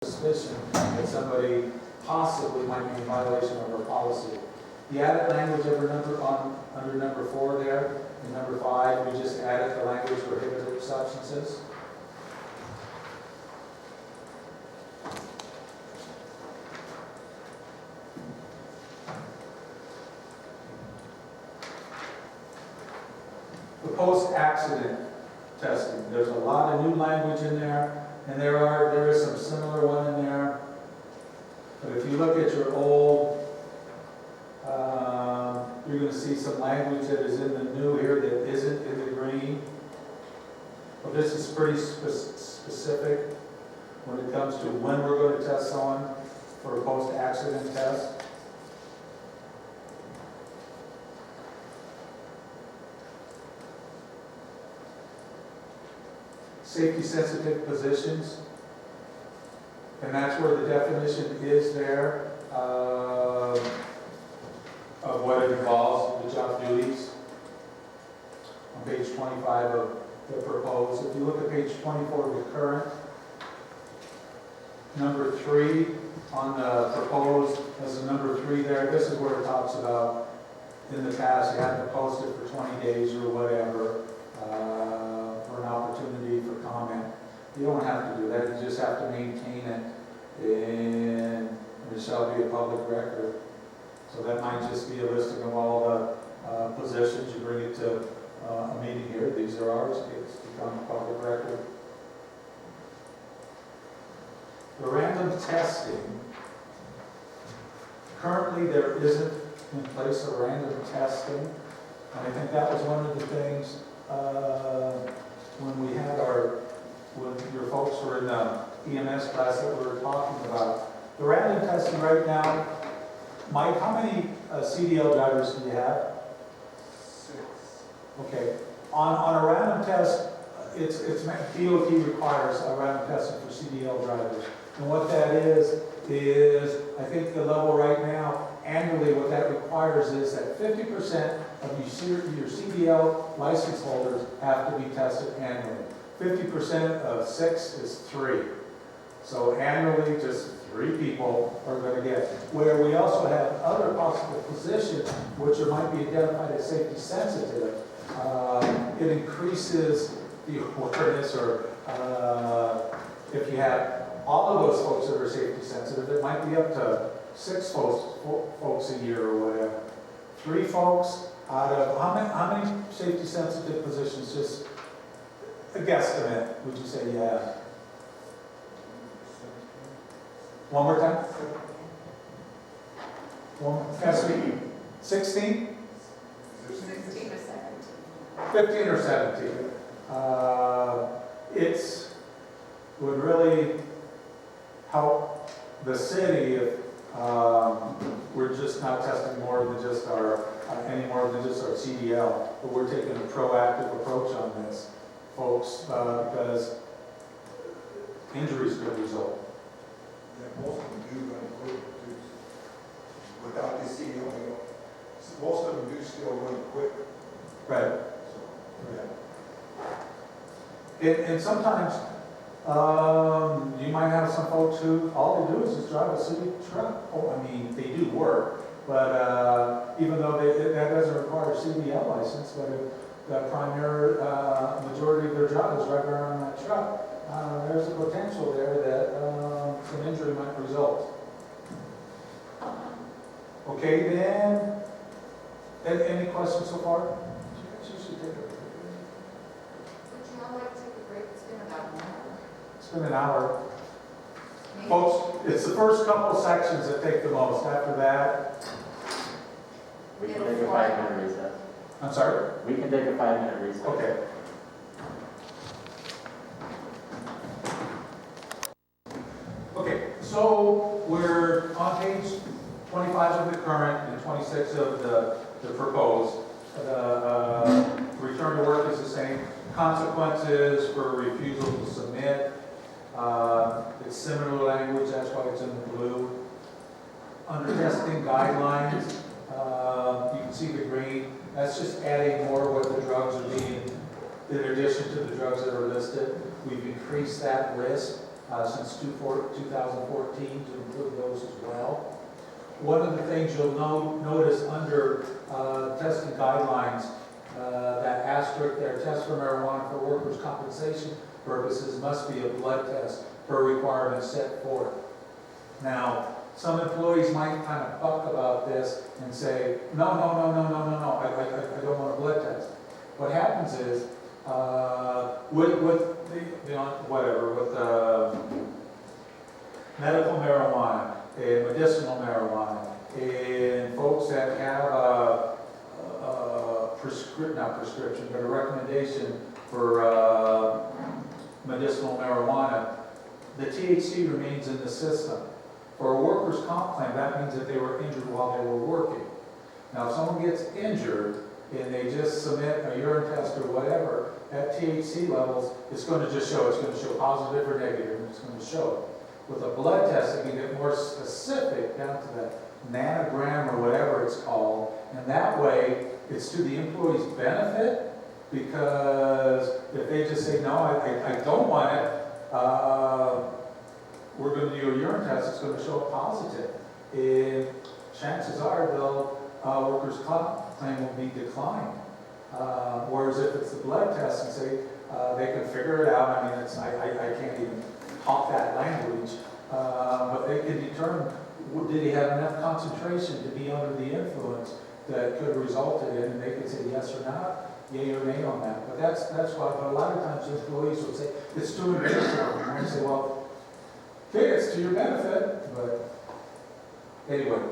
suspicion that somebody possibly might be in violation of our policy. The added language under number 4 there, and number 5, we just added the language prohibited substances. The post-accident testing. There's a lot of new language in there, and there is some similar one in there. But if you look at your old, you're going to see some language that is in the new here that isn't in the green. But this is pretty specific when it comes to when we're going to test someone for a post-accident test. Safety-sensitive positions, and that's where the definition is there of what it involves, the job duties, on page 25 of the proposed. If you look at page 24 of the current, number 3 on the proposed, as a number 3 there, this is where it talks about in the past you had to post it for 20 days or whatever. For an opportunity for comment. You don't have to do that, you just have to maintain it, and it shall be a public record. So that might just be a listing of all the positions. You bring it to a meeting here, these are ours, it's become a public record. The random testing, currently there isn't in place a random testing, and I think that was one of the things when we had when your folks were in the EMS class that we were talking about. The random testing right now, Mike, how many CDL drivers do you have? 6. Okay. On a random test, DOT requires a random testing for CDL drivers. And what that is I think the level right now, annually, what that requires is that 50% of your CDL license holders have to be tested annually. 50% of 6 is 3. So annually, just 3 people are going to get. Where we also have other possible positions which might be identified as safety sensitive, it increases the awareness, or if you have all of those folks that are safety sensitive, it might be up to 6 folks a year or whatever. 3 folks out of, how many safety sensitive positions, just a guesstimate, would you say you have? One more time? 16? 16 or 17. 15 or 17. It would really help the city if we're just not testing more than just any more than just our CDL, but we're taking a proactive approach on this, folks, because injuries could result. Yeah, most of them do run quick. Without the CDL, most of them do still run quick. Right. So, yeah. And sometimes you might have some folks who all they do is just drive a city truck. Oh, I mean, they do work, but even though that doesn't require a CDL license, but the primary majority of their job is driving around that truck, there's a potential there that some injury might result. Okay, then, any questions so far? You should take a break. Would you all like to take a break? It's been about an hour. It's been an hour. Maybe. Folks, it's the first couple sections that take the most. After that, We can take a 5-minute recess. I'm sorry? We can take a 5-minute recess. Okay. Okay, so we're on page 25 of the current and 26 of the proposed. The return to work is the same. Consequences for refusal to submit. It's similar language, that's why it's in the blue. Under testing guidelines, you can see the green. That's just adding more what the drugs are being, in addition to the drugs that are listed. We've increased that list since 2014 to include those as well. One of the things you'll notice under testing guidelines, that asterisk there, test for marijuana for workers' compensation purposes must be a blood test per requirement set forth. Now, some employees might kind of buck about this and say, no, I don't want a blood test. What happens is, with medical marijuana and medicinal marijuana, and folks that have not prescription, but a recommendation for medicinal marijuana, the THC remains in the system. For a workers' comp claim, that means that they were injured while they were working. Now, if someone gets injured and they just submit a urine test or whatever, at THC levels, it's going to just show. It's going to show positive or negative, and it's going to show it. With a blood test, it can get more specific down to the nanogram or whatever it's called, and that way, it's to the employee's benefit, because if they just say, no, I don't want it, we're going to do a urine test, it's going to show a positive. And chances are, workers' comp claim will be declined. Whereas if it's the blood test and say, they can figure it out, I mean, I can't even talk that language, but they can determine, did he have enough concentration to be under the influence that could have resulted in, and they could say yes or not, yay or nay on that. But that's why, but a lot of times employees would say, it's too invasive. And I say, well, okay, it's to your benefit, but anyway.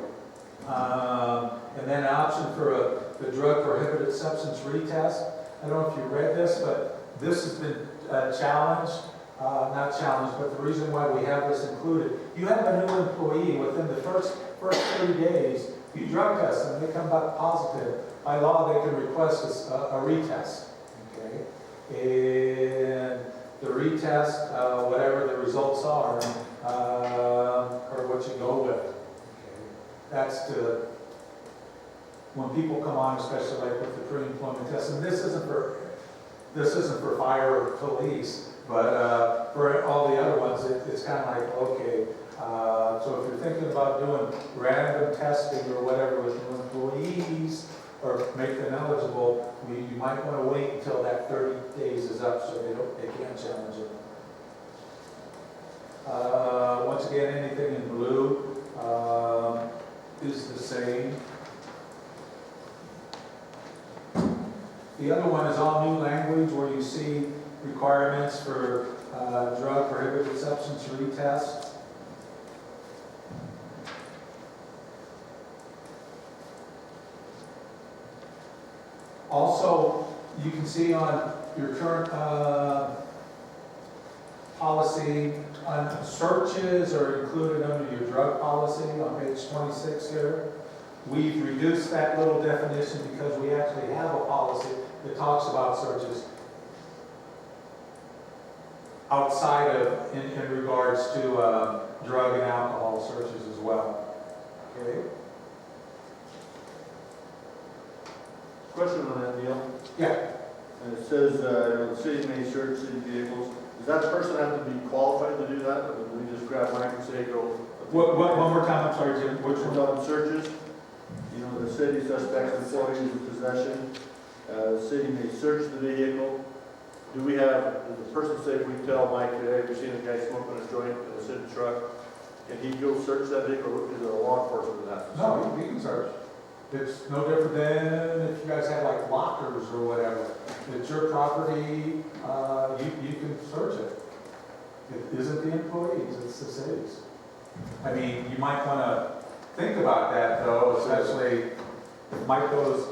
And then an option for the drug prohibited substance retest. I don't know if you read this, but this has been challenged. Not challenged, but the reason why we have this included, you have a new employee within the first 3 days, you drug test them, they come back positive. By law, they can request a retest. Okay, and the retest, whatever the results are what you go with. Okay, that's to when people come on, especially like with the pre-employment test. And this isn't for fire or police. But for all the other ones, it's kind of like, okay, so if you're thinking about doing random testing or whatever with new employees or make them eligible, you might want to wait until that 30 days is up so they can't challenge it. Once again, anything in blue is the same. The other one is all new language where you see requirements for drug prohibited substance retest. Also, you can see on your current policy, on searches are included under your drug policy on page 26 here. We've reduced that little definition because we actually have a policy that talks about searches outside of, in regards to drug and alcohol searches as well. Okay? Question on that, Neil. Yeah. And it says, the city may search city vehicles. Does that person have to be qualified to do that? Or do we just grab Mike and say, go? One more time, I'm sorry, Jim. Which one? On searches, you know, the city suspects employees in possession. The city may search the vehicle. Do we have, does the person say, if we tell Mike, hey, we've seen a guy smoking a joint in a city truck, can he go search that vehicle? Is it a law enforcement that? No, you can search. It's no different than if you guys had like lockers or whatever. It's your property, you can search it. It isn't the employees, it's the cities. I mean, you might want to think about that though, especially if Mike goes,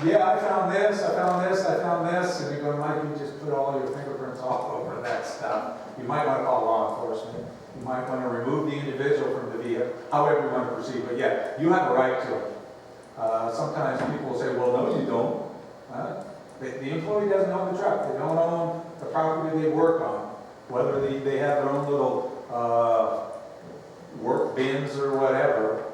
yeah, I found this, and you're going, Mike, you just put all your fingerprints all over that stuff. You might want to call law enforcement. You might want to remove the individual from the vehicle, however you want to proceed. But yeah, you have a right to it. Sometimes people will say, well, no, you don't. The employee doesn't own the truck. They don't own the property they work on. Whether they have their own little work bins or whatever,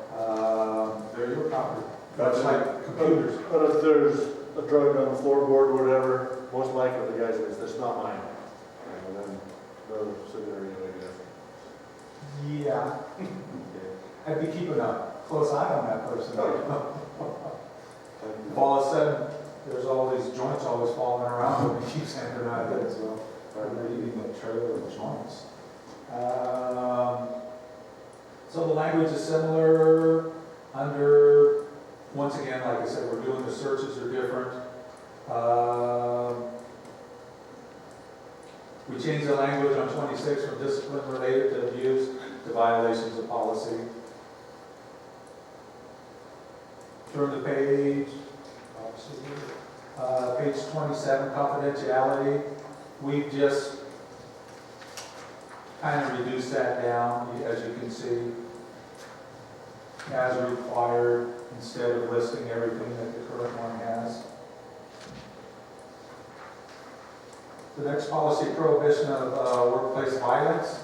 they're your property. Much like computers. But if there's a drug on the floorboard or whatever, most likely the guy says, that's not mine. And then the scenario, I guess. Yeah, I'd be keeping a close eye on that person. If all of a sudden, there's all these joints always falling around, and he keeps handing out hits, well, they're eating the trailer of joints. So the language is similar under, once again, like I said, we're doing the searches are different. We changed the language on 26 from discipline related to abuse to violations of policy. Turn the page. Page 27, confidentiality. We've just kind of reduced that down, as you can see, as required, instead of listing everything that the current one has. The next policy, prohibition of workplace violence.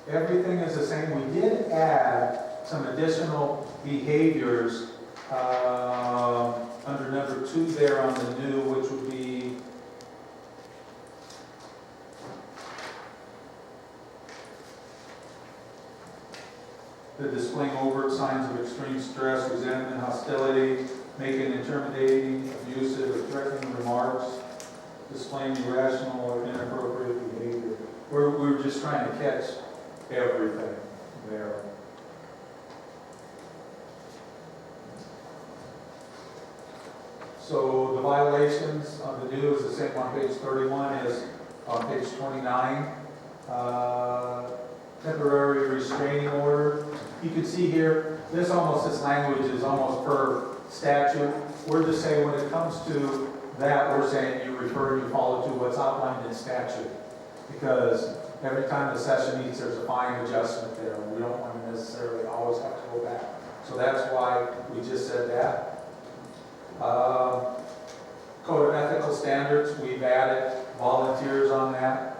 Everything is the same. We did add some additional behaviors under number 2 there on the new, which would be the displaying overt signs of extreme stress, resentment, hostility, making intimidating, abusive, or threatening remarks, displaying irrational or inappropriate behavior. We're just trying to catch everything there. So the violations of the new is the same on page 31 as on page 29. Temporary restraining order. You can see here, this language is almost per statute. We're just saying when it comes to that, we're saying you follow to what's outlined in statute. Because every time the session meets, there's a fine adjustment there. We don't want to necessarily always have to go back. So that's why we just said that. Code of ethical standards, we've added volunteers on that.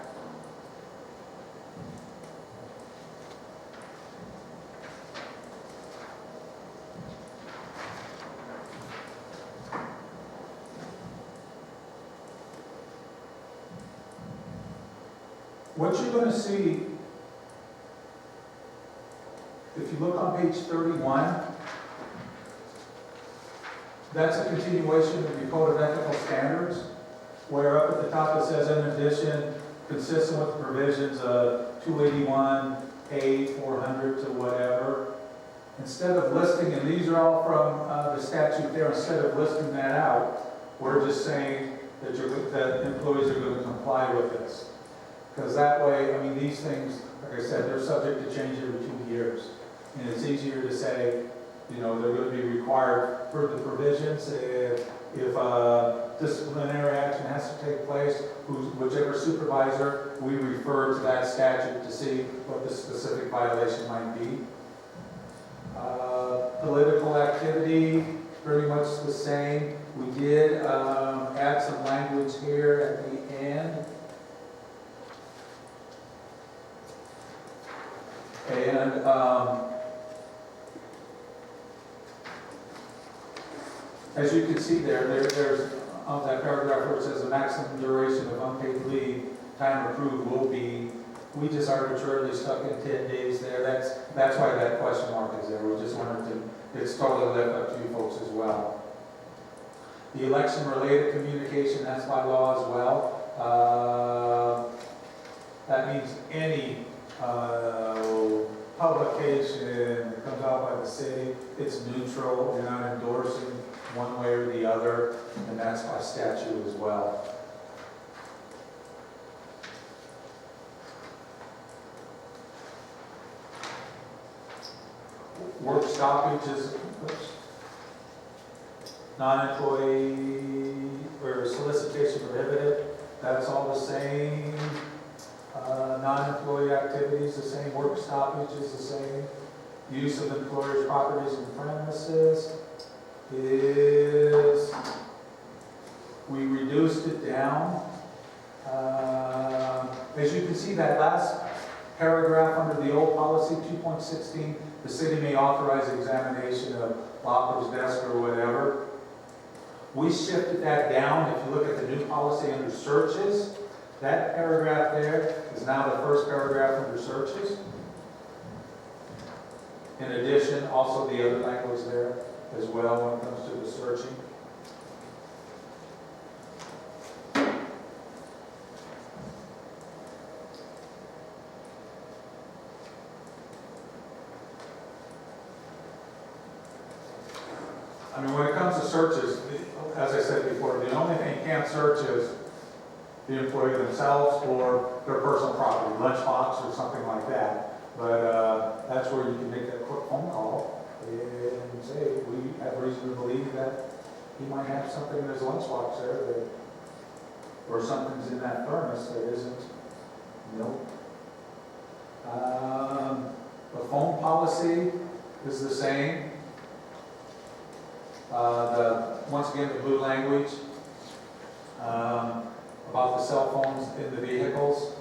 What you're going to see, if you look on page 31, that's a continuation of your Code of Ethical Standards, where up at the top it says, in addition, consistent with the provisions of 281A, 400 to whatever. Instead of listing, and these are all from the statute there, instead of listing that out, we're just saying that, that employees are going to comply with this. Because that way, I mean, these things, like I said, they're subject to change every 2 years. And it's easier to say, you know, they're going to be required for the provisions. If disciplinary action has to take place, whichever supervisor, we refer to that statute to see what the specific violation might be. Political activity, pretty much the same. We did add some language here at the end. And as you can see there's on that paragraph where it says the maximum duration of unpaid leave, time approved will be, we just arbitrarily stuck in 10 days there. That's why that question mark is there. We just wanted to, it's totally left up to you folks as well. The election-related communication, that's by law as well. That means any publication that comes out by the city, it's neutral, you're not endorsing one way or the other, and that's by statute as well. Work stoppages, non-employee or solicitation prohibited, that's all the same. Non-employee activities, the same. Work stoppage is the same. Use of employers' properties and premises is, we reduced it down. As you can see, that last paragraph under the old policy, 2.16, the city may authorize examination of lockers, desk, or whatever. We shifted that down. If you look at the new policy under searches, That paragraph there is now the first paragraph under searches. In addition, also the other language there as well when it comes to the searching. I mean, when it comes to searches, as I said before, the only thing you can't search is the employee themselves or their personal property, lunchbox or something like that. But that's where you can make that quick phone call and say, we have reason to believe that he might have something in his lunchbox there that, or something's in that furnace that isn't, the phone policy is the same. Once again, the blue language about the cell phones in the vehicles.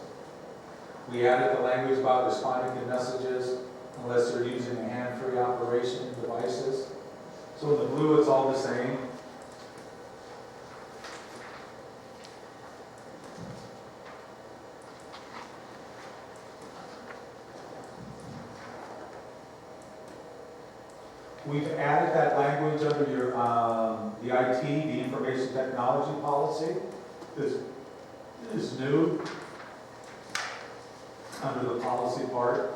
We added the language about responding to messages unless they're using a hand-free operation devices. So in the blue, it's all the same. We've added that language under your, the IT, the information technology policy. This is new under the policy part.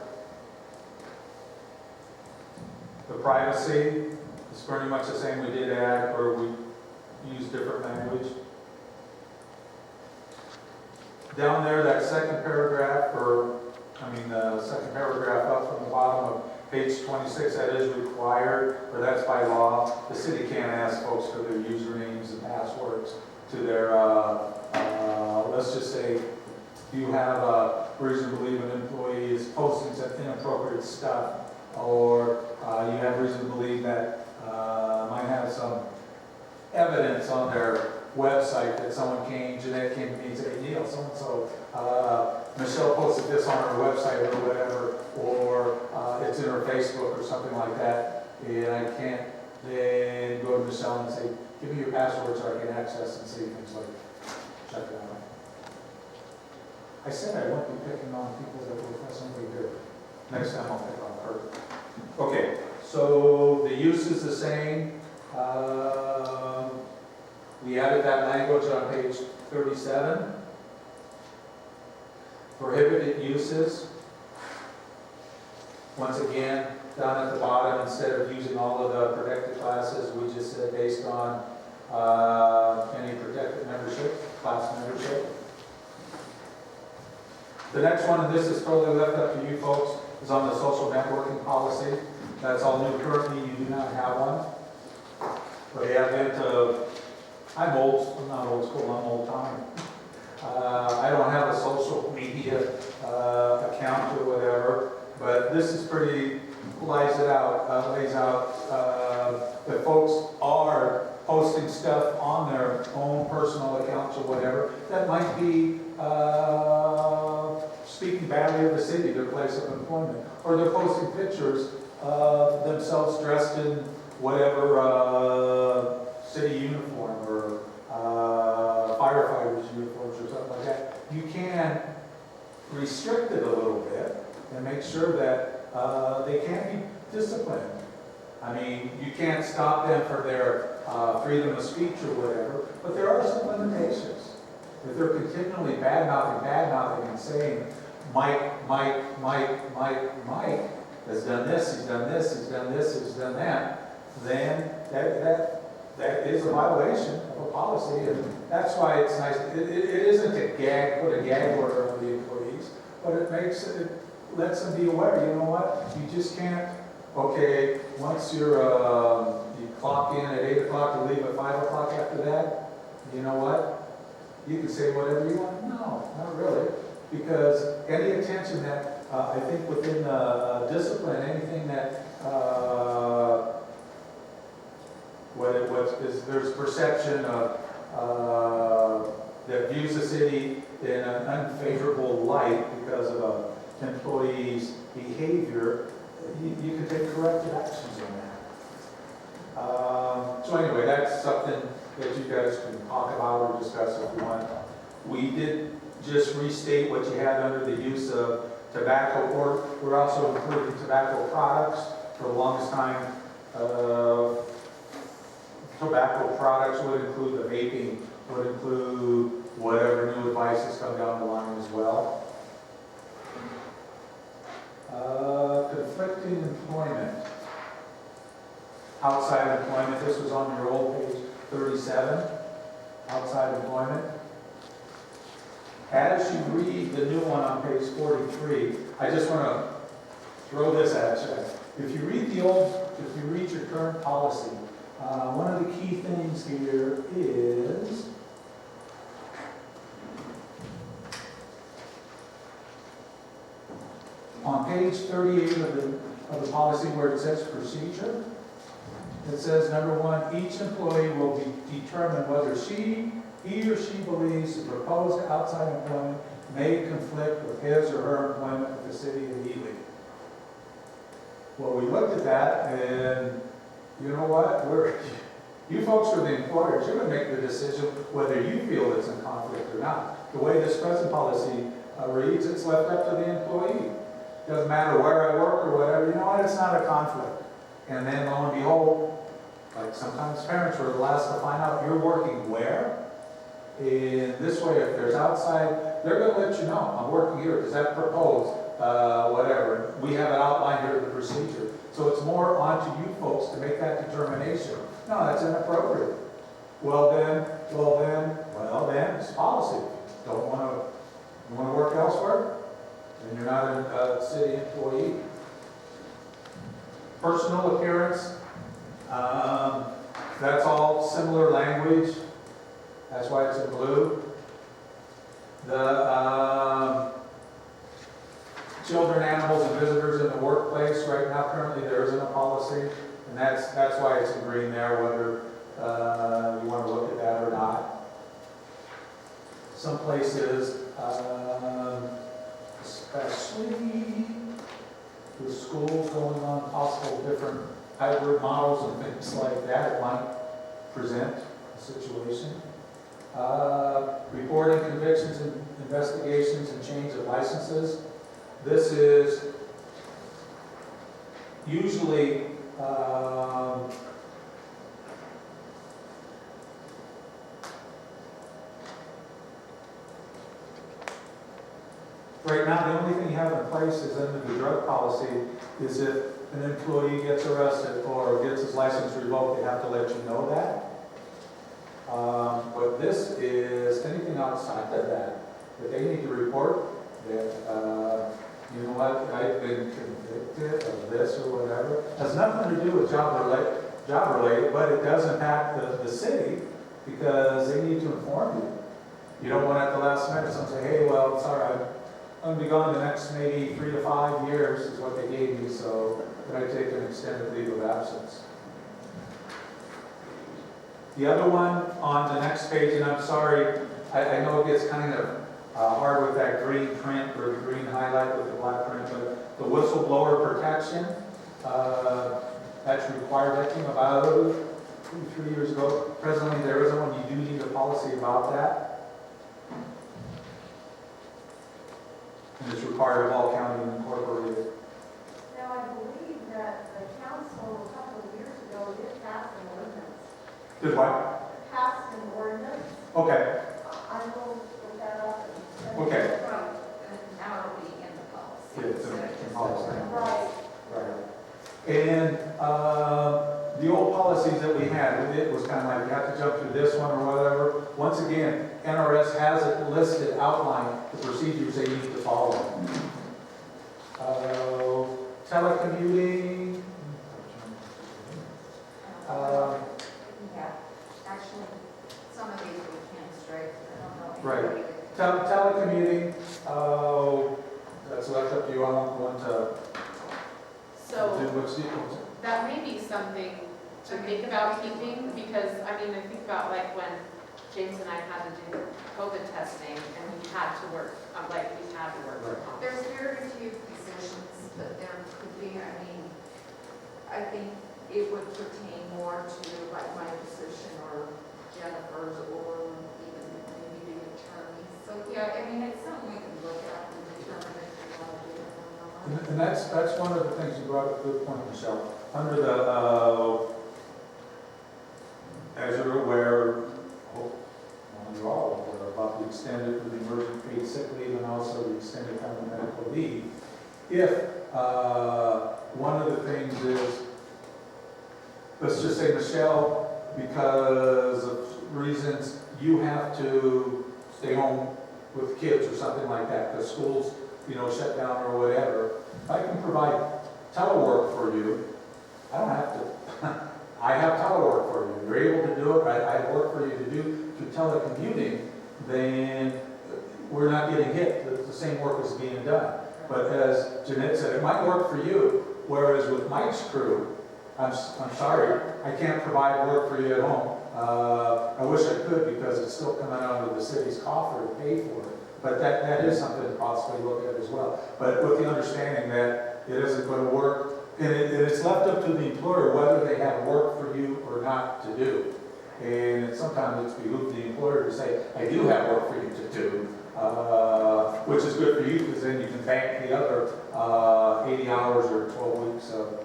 The privacy is pretty much the same. We did add, or we used different language. Down there, that second paragraph, the second paragraph up from the bottom of page 26, that is required, or that's by law. The city can't ask folks for their usernames and passwords to their, let's just say, you have a reason to believe an employee is posting some inappropriate stuff, or you have reason to believe that might have some evidence on their website that someone Jeanette came to me and said, Neil, so-and-so, Michelle posted this on her website or whatever, or it's in her Facebook or something like that, and I can't then go to Michelle and say, give me your password so I can access and see things like, check it out. I said I won't be picking on people that will presently do. Next time I'll pick on her. Okay, so the use is the same. We added that language on page 37. Prohibited uses. Once again, down at the bottom, instead of using all of the protected classes, we just said based on any protected membership, class membership. The next one, and this is totally left up to you folks, is on the social networking policy. That's all new currently, you do not have one. But the advent of, I'm not old school, I'm old time. I don't have a social media account or whatever, but this is pretty, lays out that folks are posting stuff on their own personal accounts or whatever that might be speaking badly of the city, their place of employment, or they're posting pictures of themselves dressed in whatever city uniform or firefighters uniforms or something like that. You can restrict it a little bit and make sure that they can be disciplined. I mean, you can't stop them for their freedom of speech or whatever, but there are some limitations. If they're continually bad-mouthing and saying, Mike has done this, he's done this, he's done this, he's done that, then that is a violation of a policy, and that's why it's nice. It isn't to put a gag order on the employees, but it lets them be aware. You know what? You just can't. Okay, once you clock in at 8 o'clock to leave at 5 o'clock after that, you know what? You can say whatever you want. No, not really, because any attention that I think within discipline, anything that there's perception of that views the city in an unfavorable light because of an employee's behavior, you can take corrective actions on that. So anyway, that's something that you guys can talk about or discuss if you want. We did just restate what you had under the use of tobacco, or we're also including tobacco products. For the longest time, tobacco products would include the vaping, would include whatever new advices come down the line as well. Conflicting employment. Outside employment, this was on your old page 37, outside employment. As you read the new one on page 43, I just want to throw this at you. If you read your current policy, one of the key things here is on page 38 of the policy where it says procedure. It says, number one, each employee will be determined whether he or she believes the proposed outside employment may conflict with his or her employment with the city of Ely. Well, we looked at that, and you know what? You folks are the employers. You're going to make the decision whether you feel it's in conflict or not. The way this present policy reads, it's left up to the employee. Doesn't matter where I work or whatever. You know what? It's not a conflict. And then lo and behold, like sometimes parents were the last to find out you're working where. In this way, if there's outside, they're going to let you know, I'm working here. Does that propose? Whatever. We have it outlined here in the procedure. So it's more onto you folks to make that determination. No, that's inappropriate. Well then, it's policy. You want to work elsewhere? Then you're not a city employee. Personal appearance. That's all similar language. That's why it's in blue. The children, animals, and visitors in the workplace. Right now, currently, there isn't a policy, and that's why it's in green there, whether you want to look at that or not. Some places, especially with schools going on possible different hybrid models and things like that, it might present a situation. Reporting convictions and investigations and change of licenses. This is usually right now, the only thing you have in place is under the drug policy is if an employee gets arrested or gets his license revoked, they have to let you know that. But this is anything outside of that they need to report that, you know what, I've been convicted of this or whatever. It has nothing to do with job related, but it does impact the city because they need to inform you. You don't want at the last minute someone say, hey, well, sorry, I'm going to be gone the next maybe 3 to 5 years is what they gave me, so can I take an extended leave of absence? The other one on the next page, and I'm sorry, I know it gets kind of hard with that green print or the green highlight with the black print, but the whistleblower protection, that's required, I think, about 2-3 years ago. Presently, there isn't one. You do need a policy about that. And it's required of all county and incorporated. Now, I believe that the council a couple of years ago did pass an ordinance. Did what? Passed an ordinance. Okay. I will look that up. Okay. Now it'll be in the policy. Yeah, it's in the policy. Right. Right. And the old policies that we had, it was kind of like you have to jump through this one or whatever. Once again, NRS has it listed, outlined, the procedures they need to follow. Telecommuting. Yeah, actually, some of these we can strike. I don't know. Right. Telecommuting, that's left up to you. I don't want to do So what's equal. that may be something to think about keeping, because, I mean, I think about like when James and I had to do COVID testing and we had to work, Right. from home. There's very few positions, but there could be, I mean, I think it would pertain more to like my position or Jennifer's or even maybe the attorney. So So, yeah, I mean, it's something we can look at and determine if we want to do it or not. And that's one of the things you brought up, a good point, Michelle. Under the, as you're aware, well, you're all aware about the extended, the emergency paid sick leave and also the extended time of medical leave. If, one of the things is, let's just say, Michelle, because of reasons, you have to stay home with kids or something like that, because schools, shut down or whatever. I can provide telework for you. I don't have to, I have telework for you. You're able to do it, I have work for you to do through telecommuting, then we're not getting hit. The same work is being done. But as Jeanette said, it might work for you, whereas with Mike's crew, I'm sorry, I can't provide work for you at home. I wish I could because it's still coming out of the city's coffer to pay for it. But that is something to possibly look at as well. But with the understanding that it isn't going to work, and it's left up to the employer whether they have work for you or not to do. And sometimes it's behooved the employer to say, I do have work for you to do, which is good for you because then you can bank the other 80 hours or 12 weeks of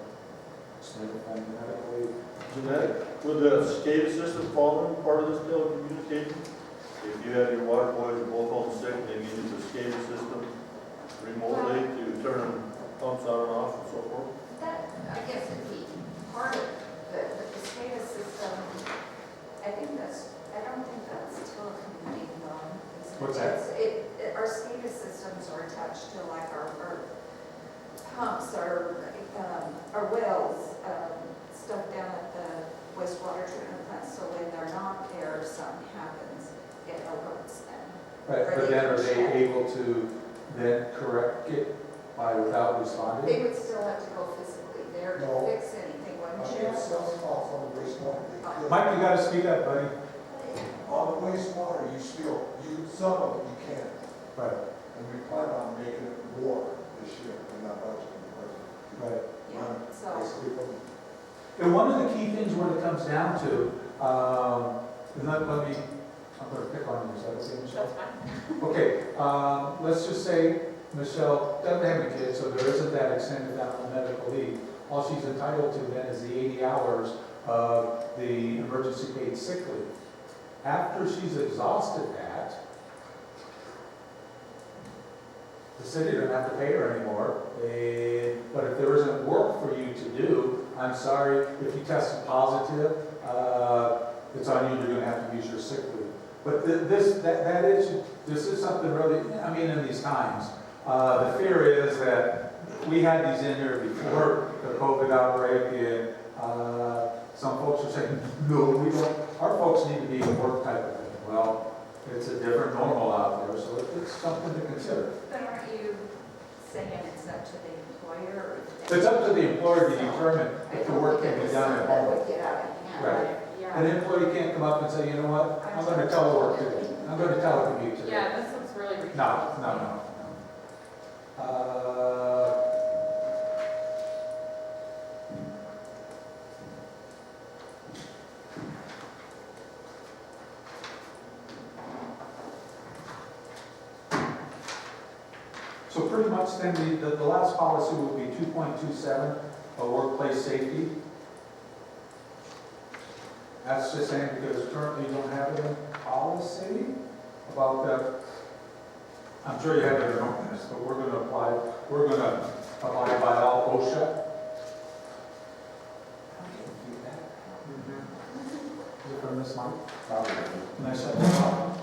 single-family medical leave. Jeanette, would the SCADA system fall in part of this telecommunication? If you have your water boys both home sick, then you use the SCADA system remotely to turn pumps on and off and so forth? That, I guess, would be part of the SCADA system. I don't think that's telecommuting though. What's that? Our SCADA systems are attached to like our pumps, our wells, stuff down at the wastewater treatment plant. So when they're not there, if something happens, it alerts them. Right, Or but they then are can they check. able to then correct it without They responding? would still have to go physically there to No. fix anything, I wouldn't mean, you? some off on the wastewater. they could. Mike, you gotta speak up, buddy. On the wastewater, some of it you can. Right, And we plan on making it more this year in that budget. right. Yeah, so. Basically, from And one of the key things when it comes down to, and let me, I'm gonna pick on you, is that okay, Michelle? That's fine. Okay, let's just say Michelle doesn't have any kids, so there isn't that extended out on medical leave. All she's entitled to then is the 80 hours of the emergency paid sick leave. After she's exhausted that, the city doesn't have to pay her anymore. But if there isn't work for you to do, I'm sorry, if you tested positive, it's on you, you're gonna have to use your sick leave. But this is something really, I mean, in these times, the fear is that we had these in here before the COVID outbreak, and some folks are saying, no, we don't, our folks need to be at work type of thing. Well, it's a different normal out there, so it's something to consider. But aren't you saying it's up to the employer? It's up to the employer to determine if the work can be done at That home. would get out of hand. Right. Yeah. An employee can't come up and say, you know what, I'm going to telework today. I'm going to telecommute today. Yeah, this looks really ridiculous. No. So pretty much then the last policy will be 2.27, workplace safety. That's just saying because currently you don't have any policy about that. I'm sure you have your own list, but we're going to abide by all OSHA. Is it from this month? Probably. Can I shut this off?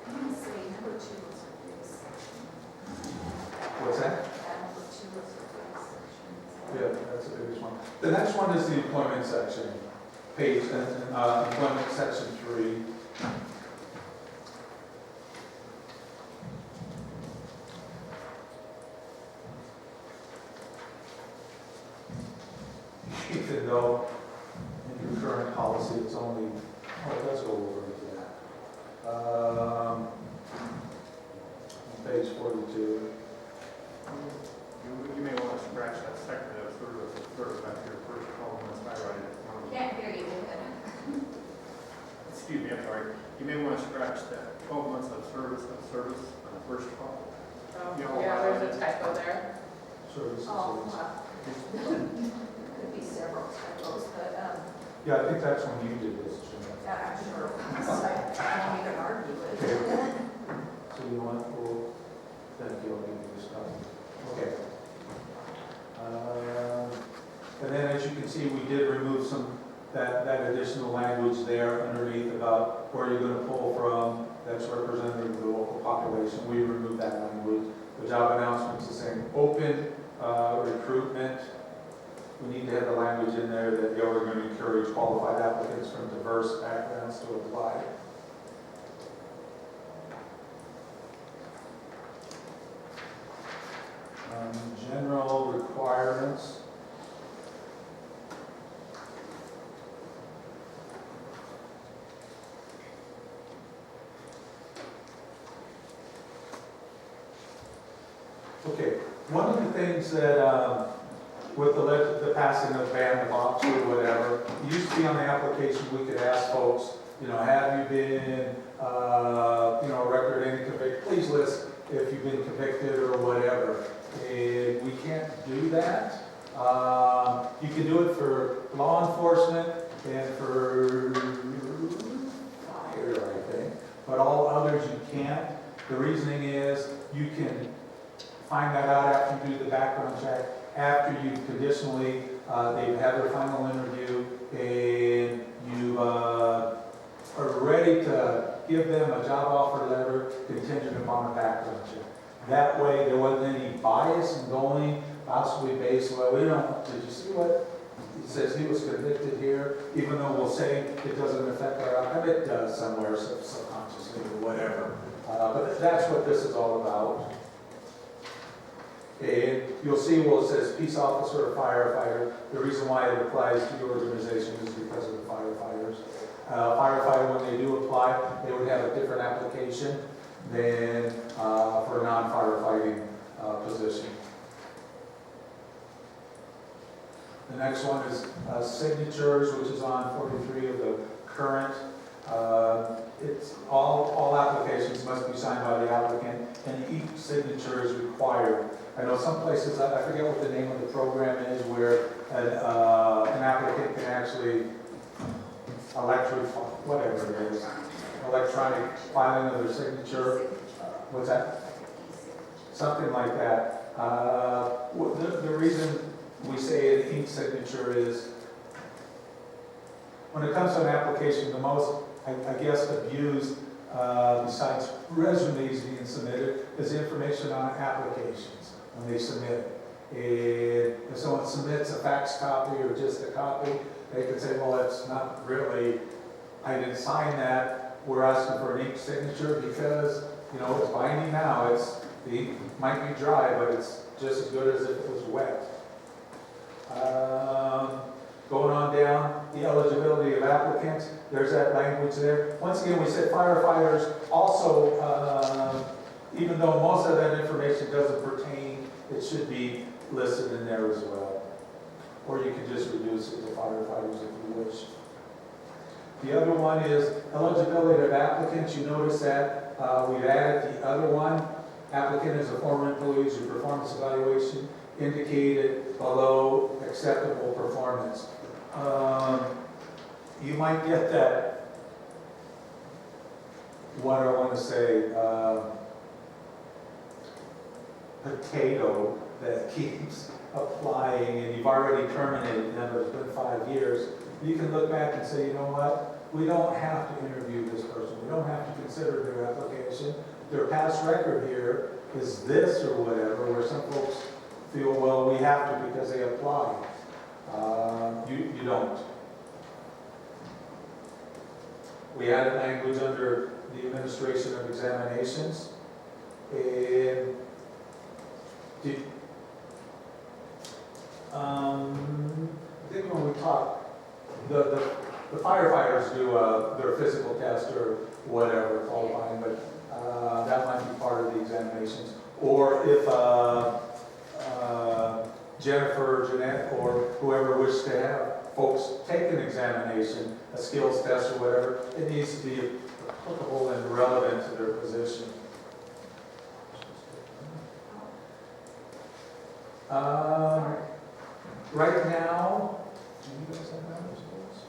I'm gonna say number 2 is a big section. What's that? Number 2 is a big section. Yeah, that's the biggest one. The next one is the employment section, page, employment section 3. Even though in your current policy, it's only, let's go over into that. On page 42. You may want to scratch that second, that's sort of back to your first column, that's my writing. Can't hear you, David. that 12 months of service on the first call. Oh, yeah, there's a typo there. Services. Oh, could be several typos, but, Yeah, I think that's when you did this, Jeanette. yeah, I'm sure. I won't even argue with it. Okay. So you want, well, thank you, I'll give you this copy. Okay. And then as you can see, we did remove that additional language there underneath about where you're gonna pull from, that's representative of the local population. We removed that language. The job announcement's the same. Open recruitment, we need to have the language in there that they are going to encourage qualified applicants from diverse backgrounds to apply. General requirements. Okay, one of the things that, with the passing of ban the box or whatever, it used to be on the application, we could ask folks, have you been, record any convict, please list if you've been convicted or whatever. And we can't do that. You can do it for law enforcement and for fire, I think, but all others you can't. The reasoning is you can find that out after you do the background check, after you've conditionally, they've had their final interview, and you are ready to give them a job offer letter contingent upon a background check. That way, there wasn't any bias in going, possibly based, well, we don't, did you see what? It says he was convicted here, even though we'll say it doesn't affect our outcome, it does somewhere subconsciously or whatever. But that's what this is all about. And you'll see, well, it says peace officer or firefighter. The reason why it applies to your organization is because of the firefighters. Firefighter, when they do apply, they would have a different application than for a non-firefighting position. The next one is signatures, which is on 43 of the current. It's all applications must be signed by the applicant, and each signature is required. I know some places, I forget what the name of the program is, where an applicant can actually whatever it is, electronic filing of their signature. What's that? Something like that. The reason we say an ink signature is when it comes to an application, the most, I guess, abused, besides resumes being submitted, is information on applications when they submit it. And if someone submits a fax copy or just a copy, they could say, well, it's not really, I didn't sign that, we're asking for an ink signature because, it's binding now, the ink might be dry, but it's just as good as if it was wet. Going on down, the eligibility of applicants, there's that language there. Once again, we said firefighters also, even though most of that information doesn't pertain, it should be listed in there as well. Or you can just reduce it to firefighters if you wish. The other one is eligibility of applicants. You notice that we've added the other one. Applicant is a former employee whose performance evaluation indicated below acceptable performance. You might get that, what I want to say, potato that keeps applying, and you've already terminated them, it's been 5 years. You can look back and say, you know what, we don't have to interview this person, we don't have to consider their application. Their past record here is this or whatever, where some folks feel, well, we have to because they applied. You don't. We added language under the administration of examinations. And I think when we talk, the firefighters do their physical test or whatever, qualifying, but that might be part of the examinations. Or if Jennifer, Jeanette, or whoever wishes to have folks take an examination, a skills test or whatever, it needs to be applicable and relevant to their position. Right now, do you guys have numbers for this?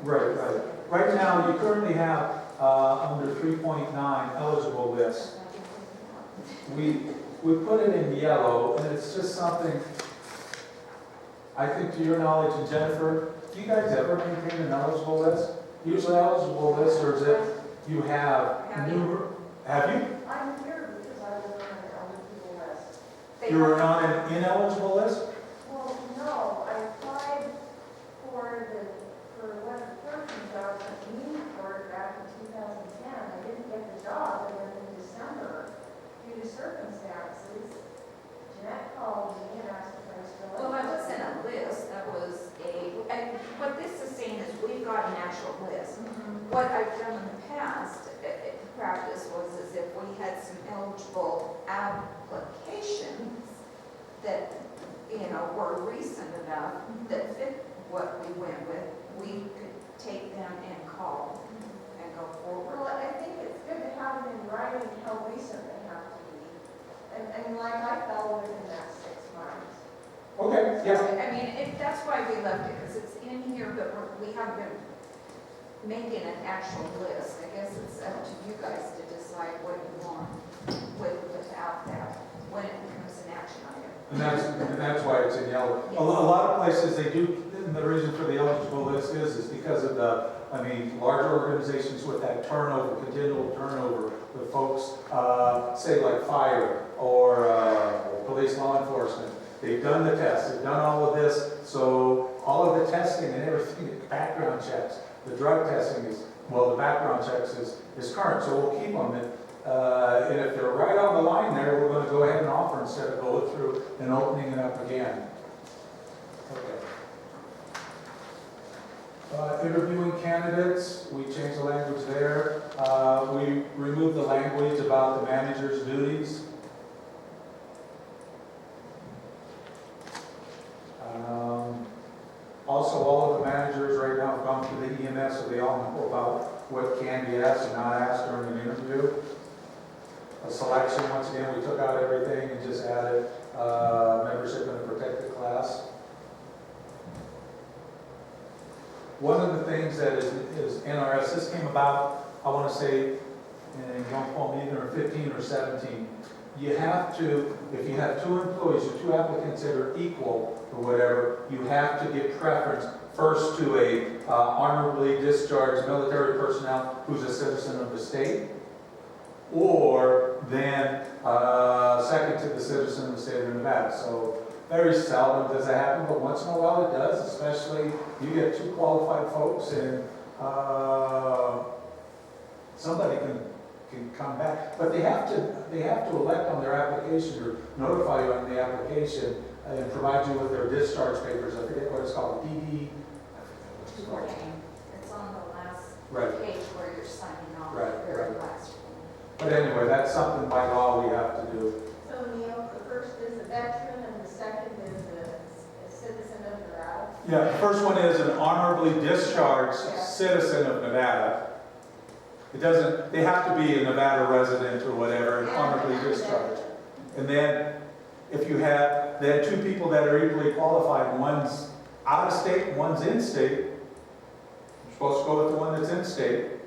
Right. Right now, you currently have, under 3.9 eligible list. We put it in yellow, and it's just something, I think to your knowledge, and Jennifer, do you guys ever maintain an eligible list? Usually eligible list, or is it you have numerous, have you? I'm here because I was on an eligible list. You were on an ineligible list? Well, no, I applied for one of the person jobs at Newport back in 2010. I didn't get the job, and then in December, due to circumstances, Jeanette called me and asked if I was still. Well, that wasn't a list, that was and what this is saying is we've got an actual list. What I've done in the past, practice was as if we had some eligible applications that, were recent enough that fit what we went with, we could take them and call and go forward. Well, I think it's good to have it in writing how recent they have to be. And like I fell within that 6 months. Okay, yeah. I mean, that's why we left it, because it's in here, but we haven't been making an actual list. I guess it's up to you guys to decide what you want without that, when it becomes an action item. And that's why it's in yellow. A lot of places they do, and the reason for the eligible list is because of the, larger organizations with that turnover, continual turnover with folks, say like fire or police law enforcement. They've done the tests, they've done all of this, so all of the testing and everything, the background checks, the drug testing the background checks is current, so we'll keep them. And if they're right on the line there, we're going to go ahead and offer instead of going through and opening it up again. Okay. Interviewing candidates, we changed the language there. We removed the language about the manager's duties. Also, all of the managers right now have gone through the EMS, so they all know about what can be asked and not asked during an interview. A selection, once again, we took out everything and just added membership in a protected class. One of the things that is NRS, this came about, I want to say, and don't quote me either, in 15 or 17. You have to, if you have 2 employees or 2 applicants that are equal or whatever, you have to give preference first to a honorably discharged military personnel who's a citizen of the state, or then second to the citizen of the state of Nevada. So very seldom does that happen, but once in a while it does, especially you get 2 qualified folks and somebody can come back. But they have to elect on their application or notify you on the application and provide you with their discharge papers. I forget what it's called, DD. It's on the last Right. page where you're signing off, Right, the very right. last one. But anyway, that's something by law we have to do. So Neil, the first is a veteran and the second is a citizen of Nevada. Yeah, the first one is an honorably discharged citizen of Nevada. It doesn't, they have to be a Nevada resident or whatever, and honorably discharged. And then, if you have, then 2 people that are equally qualified, one's out of state, one's in state, you're supposed to go with the one that's in state.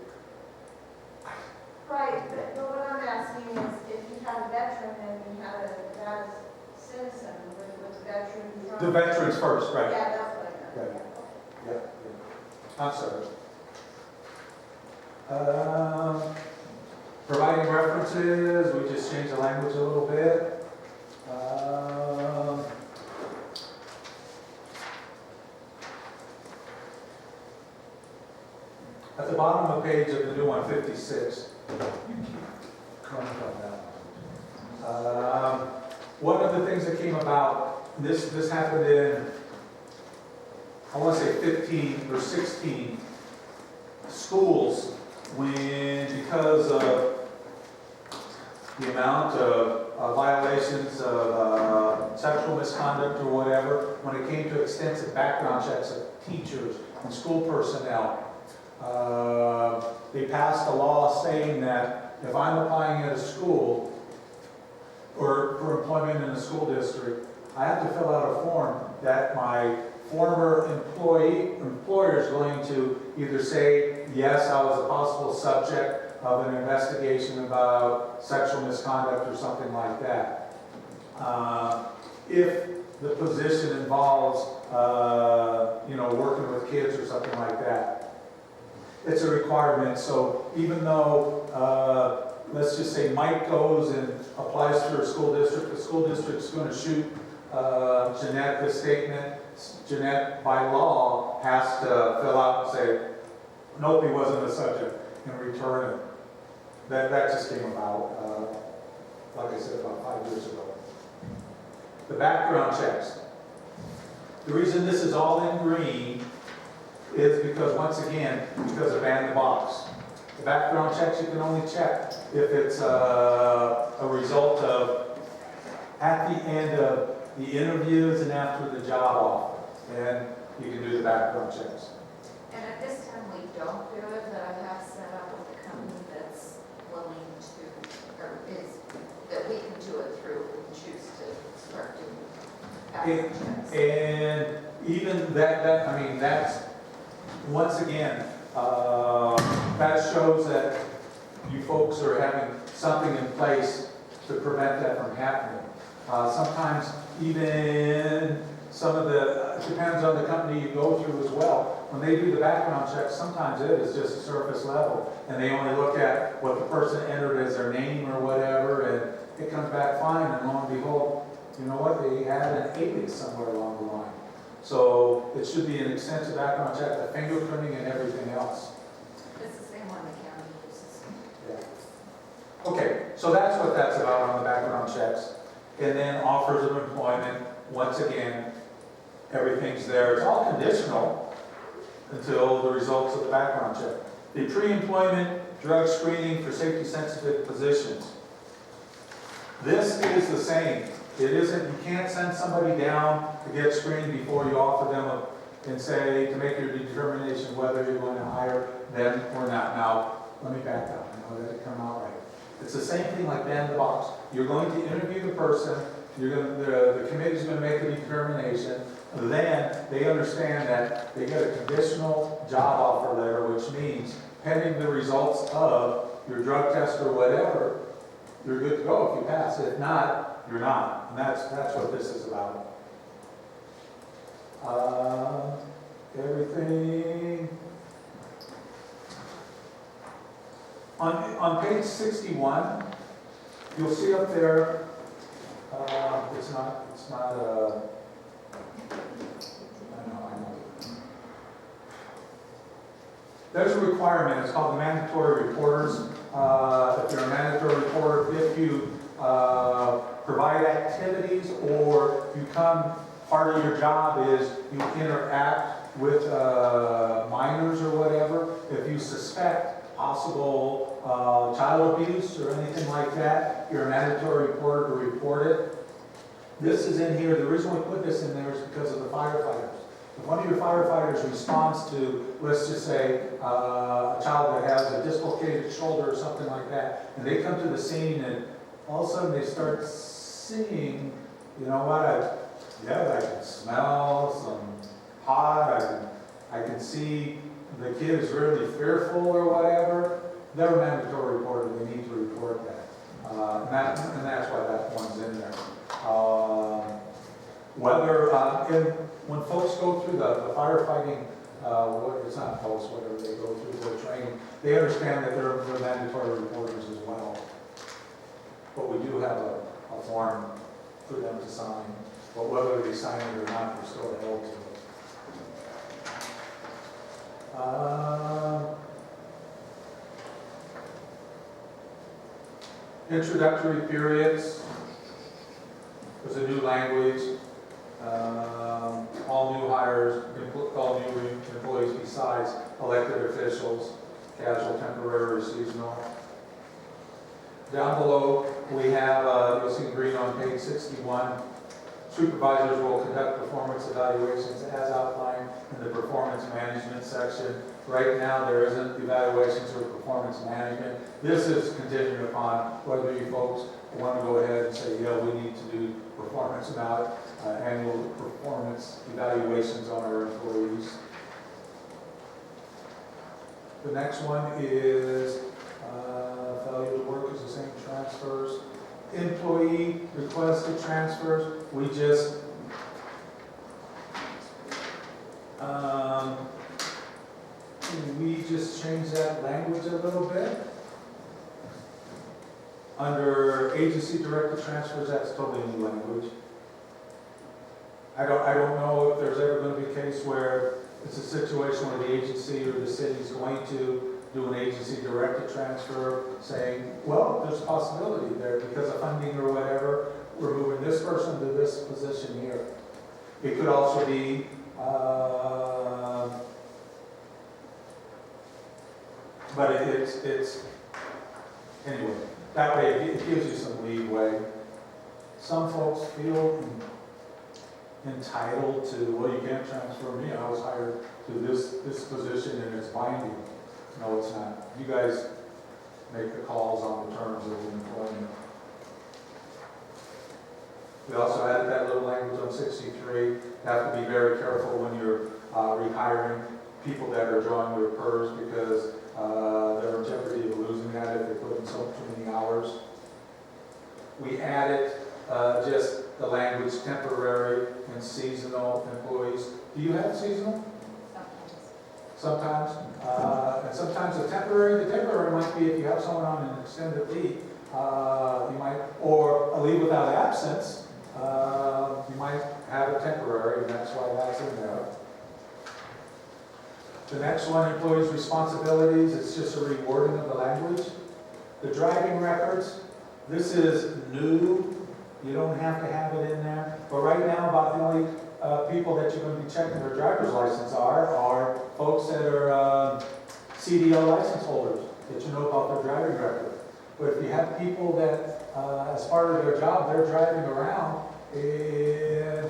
Right, but what I'm asking is if you had a veteran and you had a Nevada citizen with a veteran who's on. The veterans first, right? Yeah, that's what I meant. Right. Yeah. I'm sorry. Providing references, we just changed the language a little bit. At the bottom of the page of the new one, 56. One of the things that came about, this happened in, I want to say 15 or 16 schools, because of the amount of violations of sexual misconduct or whatever, when it came to extensive background checks of teachers and school personnel. They passed a law saying that if I'm applying at a school or for employment in a school district, I have to fill out a form that my former employer is going to either say, yes, I was a possible subject of an investigation about sexual misconduct or something like that. If the position involves, working with kids or something like that, it's a requirement. So even though, let's just say Mike goes and applies for a school district, the school district's going to shoot Jeanette this statement. Jeanette, by law, has to fill out and say, nope, he wasn't a subject, and return it. That just came about, like I said, about 5 years ago. The background checks. The reason this is all in green is because, once again, because of ban the box. The background checks you can only check if it's a result of at the end of the interviews and after the job offer. And you can do the background checks. And at this time, we don't do it, but I have set up with a company that's willing to, or is, that we can do it through if we choose to start doing background checks. And even that's, once again, that shows that you folks are having something in place to prevent that from happening. Sometimes even some of the, it depends on the company you go through as well. When they do the background check, sometimes it is just surface level, and they only look at what the person entered as their name or whatever, and it comes back fine, and lo and behold, you know what, they had an alias somewhere along the line. So it should be an extensive background check, the fingerprinting and everything else. It's the same one the county uses. Yeah. Okay, so that's what that's about on the background checks. And then offers of employment, once again, everything's there. It's all conditional until the results of the background check. The pre-employment drug screening for safety-sensitive positions. This is the same. It isn't, you can't send somebody down to get screened before you offer them and say, to make your determination whether you're going to hire them or not. Now, let me back up. I know that it come out right. It's the same thing like ban the box. You're going to interview the person, the committee's going to make a determination, then they understand that they get a conditional job offer letter, which means pending the results of your drug test or whatever, you're good to go if you pass. If not, you're not. And that's what this is about. Everything. On page 61, you'll see up there, it's not I know. There's a requirement, it's called the mandatory reporters. If you're a mandatory reporter, if you provide activities or you part of your job is you interact with minors or whatever, if you suspect possible child abuse or anything like that, you're a mandatory reporter to report it. This is in here, the reason we put this in there is because of the firefighters. If one of your firefighters responds to, let's just say, a child that has a dislocated shoulder or something like that, and they come to the scene and all of a sudden they start seeing, you know what, I can smell some pot, I can see the kid is really fearful or whatever, they're a mandatory reporter, they need to report that. And that's why that one's in there. When folks go through the firefighting, it's not folks, whatever they go through the training, they understand that they're mandatory reporters as well. But we do have a form for them to sign, but whether they sign it or not, they're still held to it. Introductory periods. There's a new language. All new hires, all new employees besides elected officials, casual, temporary, seasonal. Down below, we have, you'll see in green on page 61, Supervisors will conduct performance evaluations as outlined in the performance management section. Right now, there isn't evaluations or performance management. This is contingent upon whether you folks want to go ahead and say, yeah, we need to do performance annual performance evaluations on our employees. The next one is failure to work is the same transfers. Employee requested transfers, we just changed that language a little bit. Under agency directed transfers, that's totally new language. I don't know if there's ever going to be a case where it's a situation where the agency or the city is going to do an agency directed transfer saying, well, there's a possibility there because of funding or whatever, we're moving this person to this position here. It could also be, but it's, anyway, that way it gives you some leeway. Some folks feel entitled to, well, you can't transfer me, I was hired to this position and it's binding. No, it's not. You guys make the calls on the terms of employment. We also added that little language on 63. You have to be very careful when you're rehiring people that are drawing their PERS because they're in jeopardy of losing that if they put in so too many hours. We added just the language temporary and seasonal employees. Do you have seasonal? Sometimes. And sometimes the temporary might be if you have someone on an extended leave, you might, or a leave without absence, you might have a temporary, and that's why that's in there. The next one, employees' responsibilities, it's just a rewording of the language. The driving records, this is new. You don't have to have it in there. But right now, about the only people that you're going to be checking their driver's license are folks that are CDL license holders, that you know about their driving record. But if you have people that, as part of their job, they're driving around, and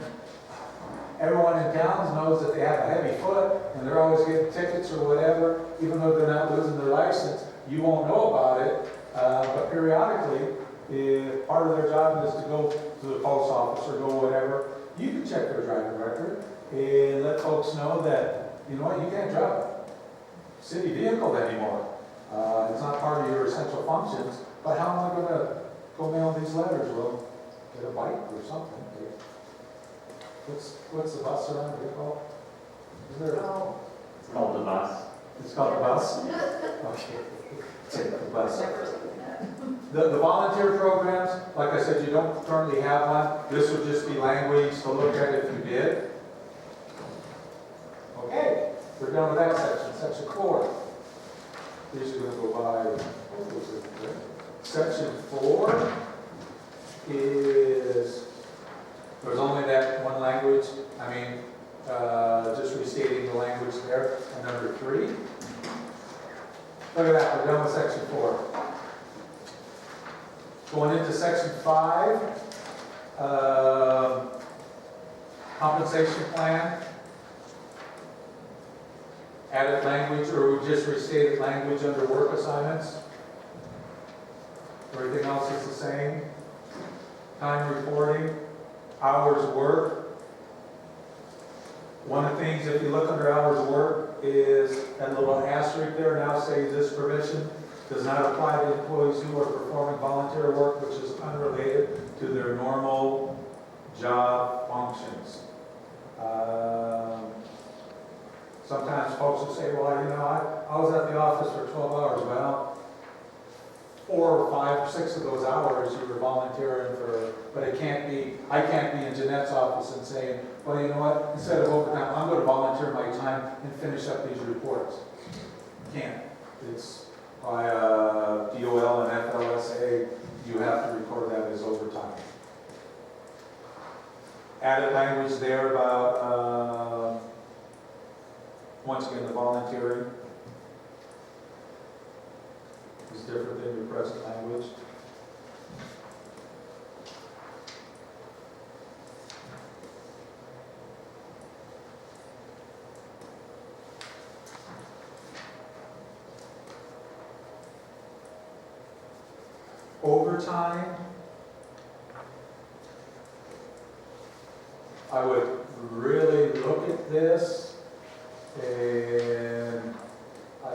everyone in town knows that they have a heavy foot, and they're always getting tickets or whatever, even though they're not losing their license, you won't know about it. But periodically, if part of their job is to go to the post office or go whatever, you can check their driving record and let folks know that, you know what, you can't drive a city vehicle anymore. It's not part of your essential functions, but how am I going to go mail these letters? Well, get a bike or something. What's the bus around here called? Is there? Oh, It's called the bus. It's called the bus? Okay. Take the bus. The volunteer programs, like I said, you don't currently have one. This would just be language to look at if you did. Okay, we're done with that section. Section 4. These are going to go by. Section 4 is, there's only that one language. I mean, just restating the language there. And number 3. Look at that, we're done with section 4. Going into section 5, compensation plan. Added language, or we just restated language under work assignments. Everything else is the same. Time reporting, hours worked. One of the things, if you look under hours worked, is that little asterisk there now says this provision does not apply to employees who are performing volunteer work which is unrelated to their normal job functions. Sometimes folks will say, well, you know, I was at the office for 12 hours. Well, 4 or 5 or 6 of those hours you were volunteering for, but I can't be in Jeanette's office and saying, well, you know what, instead of overtime, I'm going to volunteer my time and finish up these reports. Can't. It's by DOL and FLSA, you have to record that as overtime. Added language there about, once again, the volunteering is different than your present language. overtime, I would really look at this, and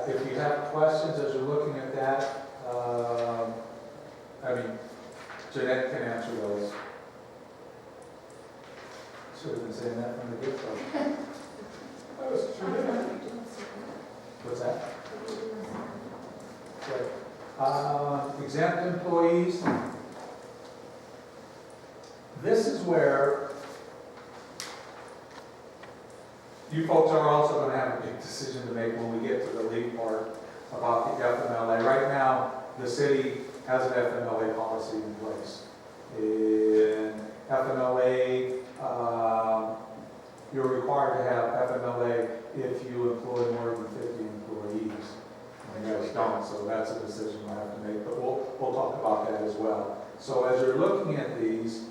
if you have questions as you're looking at that, I mean, Jeanette can answer those. Should have been saying that from the get-go. What's that? Okay. Exempt employees. This is where you folks are also going to have a big decision to make when we get to the lead part about the FMLA. Right now, the city has an FMLA policy in place. In FMLA, you're required to have FMLA if you employ more than 50 employees. And you guys don't, so that's a decision we'll have to make, but we'll talk about that as well. So as you're looking at these,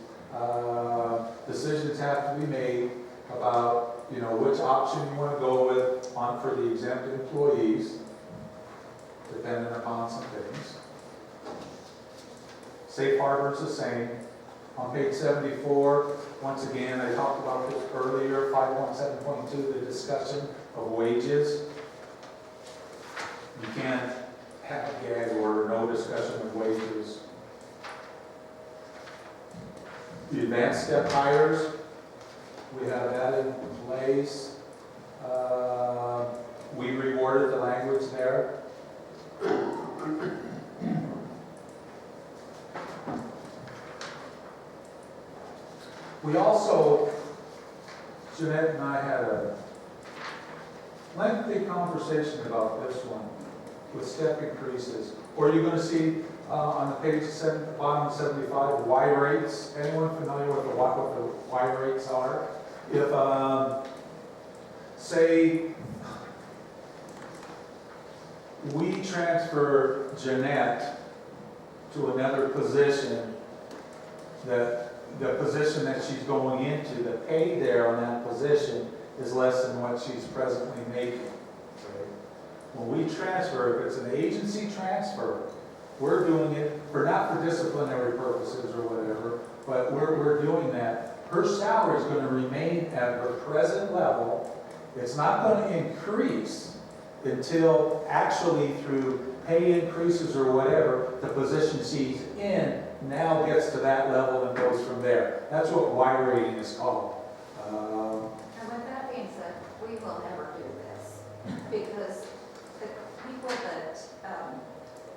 decisions have to be made about, you know, which option you want to go with for the exempt employees, depending upon some things. Safe harbor's the same. On page 74, once again, I talked about this earlier, 517.2, the discussion of wages. You can't have a gag order, no discussion of wages. The advanced step hires, we have that in place. We reworded the language there. We also, Jeanette and I had a lengthy conversation about this one with step increases. Or you're going to see on the page bottom of 75, Y rates. Anyone familiar with what the Y rates are? If, say, we transfer Jeanette to another position, that the position that she's going into, the pay there on that position is less than what she's presently making. Okay? When we transfer, if it's an agency transfer, we're doing it not for disciplinary purposes or whatever, but we're doing that. Her salary is going to remain at her present level. It's not going to increase until actually through pay increases or whatever, the position she's in now gets to that level and goes from there. That's what Y rating is called. And with that being said, we will never do this because the people that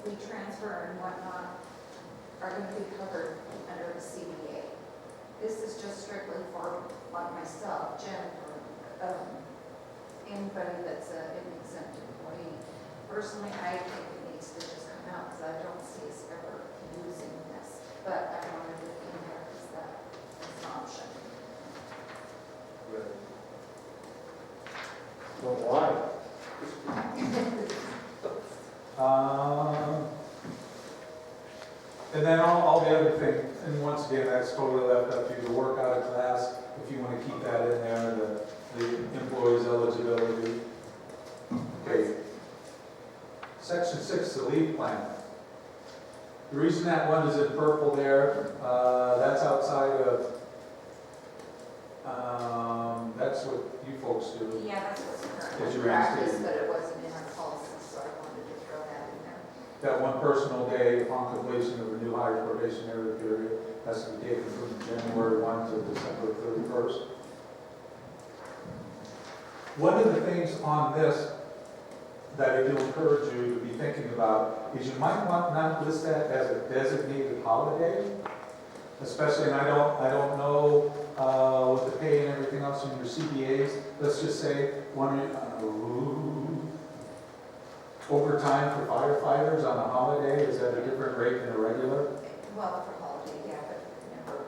we transfer and whatnot are going to be covered under the CBA. This is just strictly for like myself, Jennifer, anybody that's an exempt employee. Personally, I think it needs to just come out because I don't see us ever using this. But I wanted it in there because that is an option. Well, why? And then all the other thing, and once again, that's totally left up to you to work out a class, if you want to keep that in there, the employee's eligibility. Okay. Section 6, the leave plan. The reason that one is in purple there, that's outside of, that's what you folks do. Yeah, that's what's Is currently your practice, instinct. but it wasn't in our policy, so I wanted to throw that in there. That one personal day upon completion of a new hire probationary period has to be taken from January 1 to December 31st. One of the things on this that I do encourage you to be thinking about is you might want not list that as a designated holiday, especially, and I don't know with the pay and everything else in your CBAs. Let's just say overtime for firefighters on a holiday is at a different rate than a regular. Well, for holiday, yeah, but we never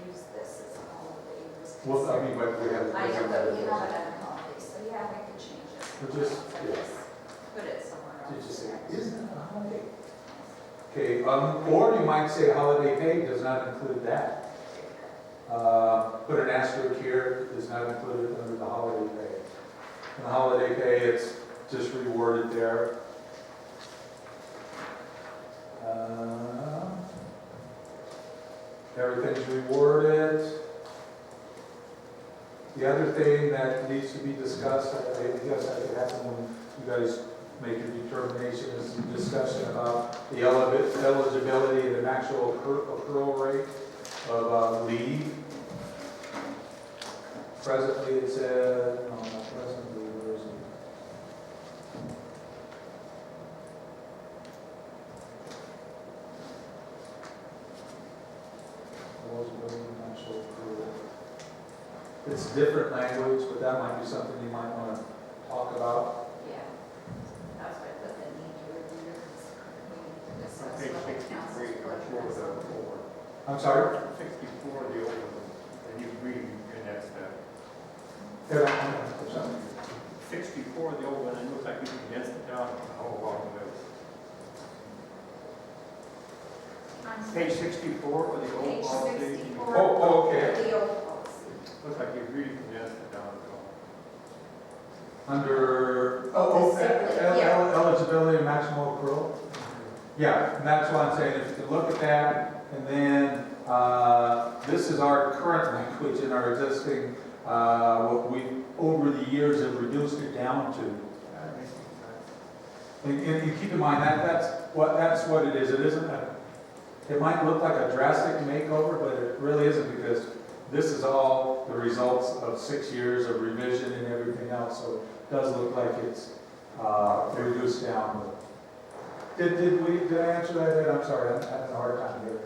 use this as a holiday. Well, I mean, but we have. I know, but we have it on a holiday, so yeah, we could change it. But just, I yeah. guess, put it somewhere else. Did you say, isn't it a holiday? Okay, or you might say holiday pay does not include that. Put an asterisk here, is not included under the holiday pay. And the holiday pay, it's just reworded there. everything's reworded. The other thing that needs to be discussed, I guess I could happen when you guys make your determination, is some discussion about the eligibility and an actual accrual rate of leave. Presently, it said, no, not presently, where is it? Eligibility and actual accrual. It's different language, but that might be something you might want to talk about. Yeah, that's why I put the need to review, we need to discuss Page what the council's 63, much more pleasure than is. before. I'm sorry? 64, the old one, and you read, and that's that. Yeah, I'm sorry. 64, the old one, it looks like you condensed it down a whole long way. Page 64 of the old Page policy. 64. Oh, okay. The old policy. Looks like you really condensed it down. Under, The sick leave, yeah. eligibility and maximum accrual? Yeah, and that's why I'm saying, if you can look at that, and then, this is our current language in our existing, what we, over the years, have reduced it down to. That makes sense. And keep in mind, that's what it is. It isn't it might look like a drastic makeover, but it really isn't, because this is all the results of 6 years of revision and everything else, so it does look like it's reduced down. Did I answer that yet? I'm sorry, I'm having a hard time here.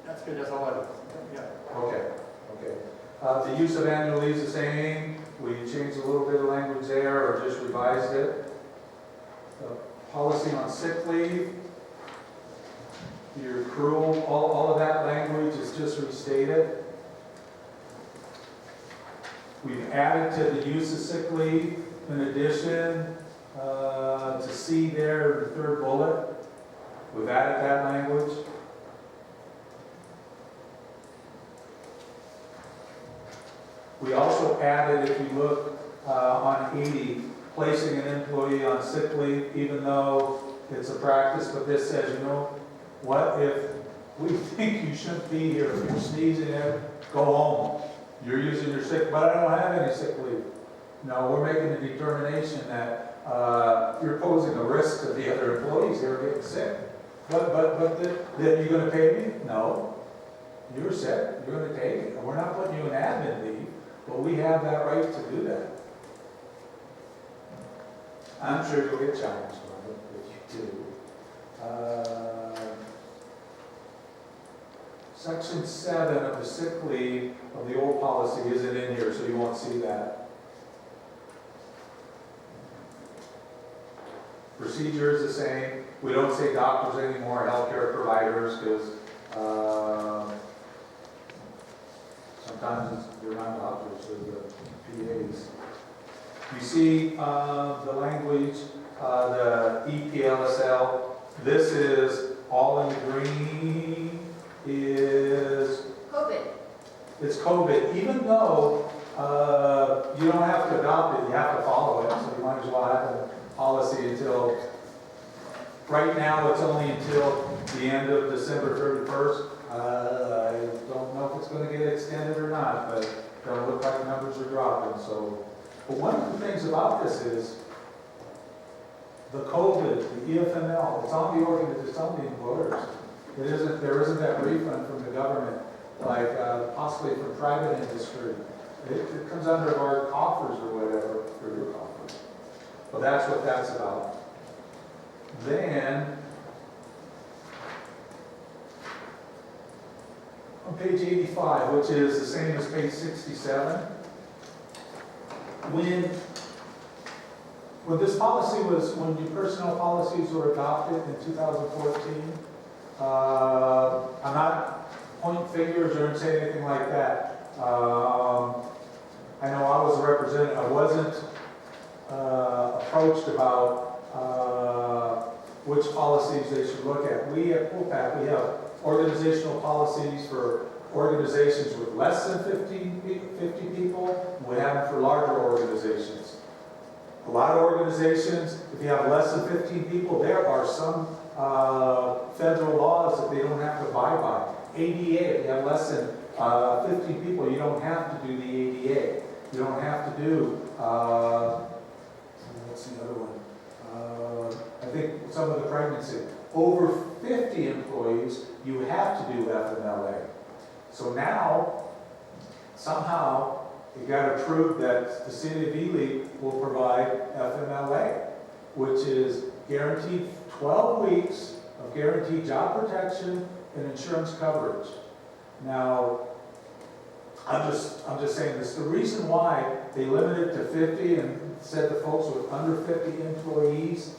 That's good, that's all I was, yeah. Okay. The use of annual leave is the same. We changed a little bit of language there, or just revised it. The policy on sick leave, your accrual, all of that language is just restated. We've added to the use of sick leave, in addition to C there in the third bullet. We've added that language. We also added, if you look on 80, placing an employee on sick leave, even though it's a practice, but this says, you know, what if we think you shouldn't be here, if you're sneezing it, go home. You're using your sick, but I don't have any sick leave. No, we're making a determination that you're posing a risk to the other employees who are getting sick. But then you're going to pay me? No. You're sick, you're going to take it. We're not putting you in admin leave, but we have that right to do that. I'm sure you'll get challenged on it if you do. Section 7 of the sick leave of the old policy isn't in here, so you won't see that. Procedure is the same. We don't say doctors anymore, healthcare providers, because sometimes they're not doctors, they're the PAs. You see the language, the EPLSL. This is all in the green. Is COVID. it's COVID, even though you don't have to adopt it, you have to follow it, so you might as well have a policy until, right now it's only until the end of December 31st. I don't know if it's going to get extended or not, but it doesn't look like numbers are dropping. So, but one of the things about this is the COVID, the EFML, it's on the organization, it's on the employers. There isn't that refund from the government, like possibly from private industry. It comes under our coffers or whatever, or your coffers. Well, that's what that's about. Then, on page 85, which is the same as page 67, when this policy was, when your personnel policies were adopted in 2014, I'm not pointing fingers or saying anything like that. I know I was a representative. I wasn't approached about which policies they should look at. We at PULPAC, we have organizational policies for organizations with less than 50 people. We have them for larger organizations. A lot of organizations, if you have less than 15 people, there are some federal laws that they don't have to abide by. ADA, if you have less than 15 people, you don't have to do the ADA. You don't have to do, what's the other one? I think some of the pregnancy. Over 50 employees, you have to do FMLA. So now, somehow, it got approved that the city of Ely will provide FMLA, which is guaranteed 12 weeks of guaranteed job protection and insurance coverage. Now, I'm just saying this, the reason why they limited it to 50 and said the folks with under 50 employees